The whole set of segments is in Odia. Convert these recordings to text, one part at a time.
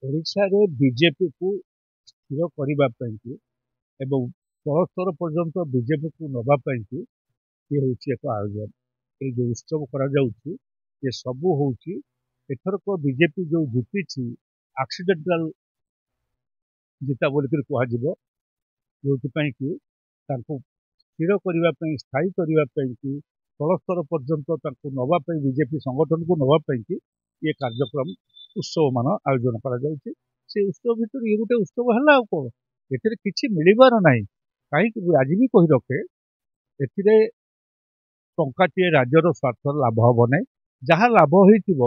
ଓଡ଼ିଶାରେ ବିଜେପିକୁ ସ୍ଥିର କରିବା ପାଇଁକି ଏବଂ ତଳ ସ୍ତର ପର୍ଯ୍ୟନ୍ତ ବିଜେପିକୁ ନେବା ପାଇଁକି ଇଏ ହେଉଛି ଏକ ଆୟୋଜନ। ଏଇ ଯେଉଁ ଉତ୍ସବ କରାଯାଉଛି ଏ ସବୁ ହେଉଛି ଏଥରକ ବିଜେପି ଯେଉଁ ଜିତିଛି ଆକ୍ସିଡେଣ୍ଟାଲ ଜିତା ବୋଲିକରି କୁହାଯିବ, ଯେଉଁଥିପାଇଁ କି ତାଙ୍କୁ ସ୍ଥିର କରିବା ପାଇଁ ସ୍ଥାୟୀ କରିବା ପାଇଁକି ତଳ ସ୍ତର ପର୍ଯ୍ୟନ୍ତ ତାଙ୍କୁ ନେବା ପାଇଁ ବିଜେପି ସଂଗଠନକୁ ନେବା ପାଇଁକି ଏ କାର୍ଯ୍ୟକ୍ରମ ଉତ୍ସବମାନ ଆୟୋଜନ କରାଯାଉଛି। ସେ ଉତ୍ସବ ଭିତରେ ଇଏ ଗୋଟେ ଉତ୍ସବ ହେଲା ଆଉ କ'ଣ, ଏଥିରେ କିଛି ମିଳିବାର ନାହିଁ। କାହିଁକି ଆଜି ବି କହି ରଖେ, ଏଥିରେ ଟଙ୍କାଟିଏ ରାଜ୍ୟର ସ୍ୱାର୍ଥ ଲାଭ ହେବ ନାହିଁ। ଯାହା ଲାଭ ହେଇଥିବ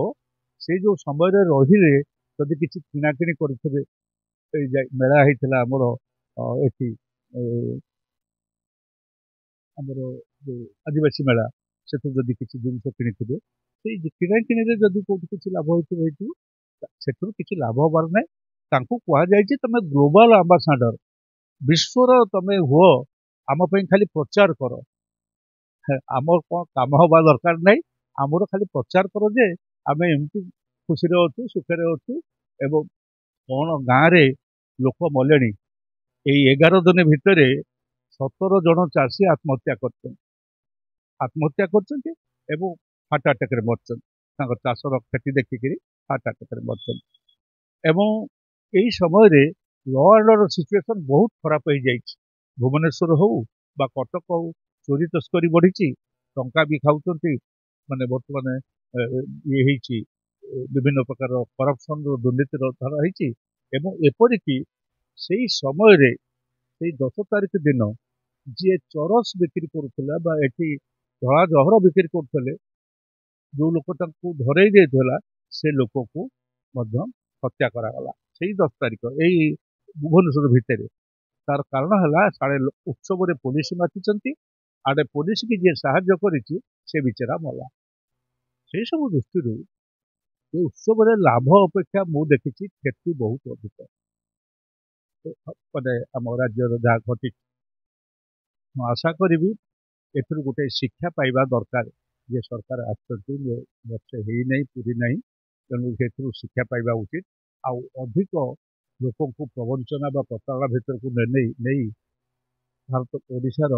ସେଇ ଯେଉଁ ସମୟରେ ରହିଲେ ଯଦି କିଛି କିଣାକିଣି କରିଥିବେ, ଏଇ ମେଳା ହେଇଥିଲା ଆମର ଏଠି ଆମର ଯେଉଁ ଆଦିବାସୀ ମେଳା, ସେଥିରୁ ଯଦି କିଛି ଜିନିଷ କିଣିଥିବେ ସେଇ କିଣାକିଣିରେ ଯଦି କେଉଁଠି କିଛି ଲାଭ ହେଇଥିବ ସେଥିରୁ କିଛି ଲାଭ ହେବାର ନାହିଁ। ତାଙ୍କୁ କୁହାଯାଇଛି ତମେ ଗ୍ଲୋବାଲ ଆମ୍ବାସାଡର, ବିଶ୍ୱର ତମେ ହୁଅ, ଆମ ପାଇଁ ଖାଲି ପ୍ରଚାର କର। ଆମର କ'ଣ କାମ ହେବା ଦରକାର ନାହିଁ, ଆମର ଖାଲି ପ୍ରଚାର କର ଯେ ଆମେ ଏମିତି ଖୁସିରେ ଅଛୁ, ସୁଖରେ ଅଛୁ। ଏବଂ କ'ଣ ଗାଁରେ ଲୋକ ମଲେଣି, ଏଇ 11 ଦିନ ଭିତରେ 17 ଜଣ ଚାଷୀ ଆତ୍ମହତ୍ୟା କରିଛନ୍ତି ଏବଂ ହାର୍ଟ ଆଟାକରେ ମରିଛନ୍ତି। ତାଙ୍କ ଚାଷର କ୍ଷତି ଦେଖିକିରି ହାର୍ଟ ଆଟାକରେ ମରିଛନ୍ତି। ଏବଂ ଏହି ସମୟରେ ଲ ଆଣ୍ଡ ଅର୍ଡର ସିଚୁଏସନ୍ ବହୁତ ଖରାପ ହେଇଯାଇଛି। ଭୁବନେଶ୍ୱର ହଉ ବା କଟକ ହଉ, ଚୋରି ତସ୍କରୀ ବଢ଼ିଛି, ଟଙ୍କା ବି ଖାଉଛନ୍ତି। ମାନେ ବର୍ତ୍ତମାନ ଇଏ ହେଇଛି, ବିଭିନ୍ନ ପ୍ରକାର କରପସନର ଦୁର୍ନୀତିର ଧାରା ହେଇଛି। ଏବଂ ଏପରିକି ସେଇ ସମୟରେ ସେଇ 10 ତାରିଖ ଦିନ ଯିଏ ଚରସ ବିକ୍ରି କରୁଥିଲା ବା ଏଠି ଧଳା ଜହର ବିକ୍ରି କରୁଥିଲେ, ଯେଉଁ ଲୋକ ତାଙ୍କୁ ଧରେଇ ଦେଇଥିଲା ସେ ଲୋକକୁ ମଧ୍ୟ ହତ୍ୟା କରାଗଲା ସେଇ 10 ତାରିଖ ଏଇ ଭୁବନେଶ୍ୱର ଭିତରେ। ତାର କାରଣ ହେଲା ସାଡ଼େ ଉତ୍ସବରେ ପୋଲିସ ମାତିଛନ୍ତି, ଆଡ଼େ ପୋଲିସକି ଯିଏ ସାହାଯ୍ୟ କରିଛି ସେ ବିଚରା ମଲା। ସେଇ ସବୁ ଦୃଷ୍ଟିରୁ ଏ ଉତ୍ସବରେ ଲାଭ ଅପେକ୍ଷା ମୁଁ ଦେଖିଛି କ୍ଷତି ବହୁତ ଅଧିକ। ମାନେ ଆମ ରାଜ୍ୟର ଯାହା ଘଟିଛି, ମୁଁ ଆଶା କରିବି ଏଥିରୁ ଗୋଟେ ଶିକ୍ଷା ପାଇବା ଦରକାର। ଯେ ସରକାର ଆସିଛନ୍ତି, ବର୍ଷେ ହେଇନାହିଁ, ପୁରୀ ନାହିଁ, ତେଣୁ ସେଥିରୁ ଶିକ୍ଷା ପାଇବା ଉଚିତ। ଆଉ ଅଧିକ ଲୋକଙ୍କୁ ପ୍ରବଞ୍ଚନା ବା ପ୍ରତାରଣା ଭିତରକୁ ନେଇ ଭାରତ ଓଡ଼ିଶାର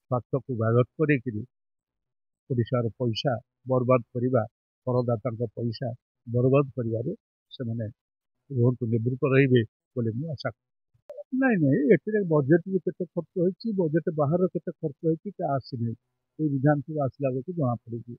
ସ୍ୱାର୍ଥକୁ ବ୍ୟାଘାତ କରିକିରି ଓଡ଼ିଶାର ପଇସା ବର୍ବାଦ କରିବା, କରଦାତାଙ୍କ ପଇସା ବର୍ବାଦ କରିବାରେ ସେମାନେ ରୁହନ୍ତୁ, ନିବୃତ୍ତ ରହିବେ ବୋଲି ମୁଁ ଆଶା କରେ। ନାଇଁ, ଏଥିରେ ବଜେଟରୁ କେତେ ଖର୍ଚ୍ଚ ହେଇଛି, ବଜେଟ ବାହାରର କେତେ ଖର୍ଚ୍ଚ ହେଇଛି ତା ଆସିନି। ଏଇ ବିଧାନସଭା ଆସିଲା ବେଳକୁ ଜଣାପଡ଼ିଯିବ।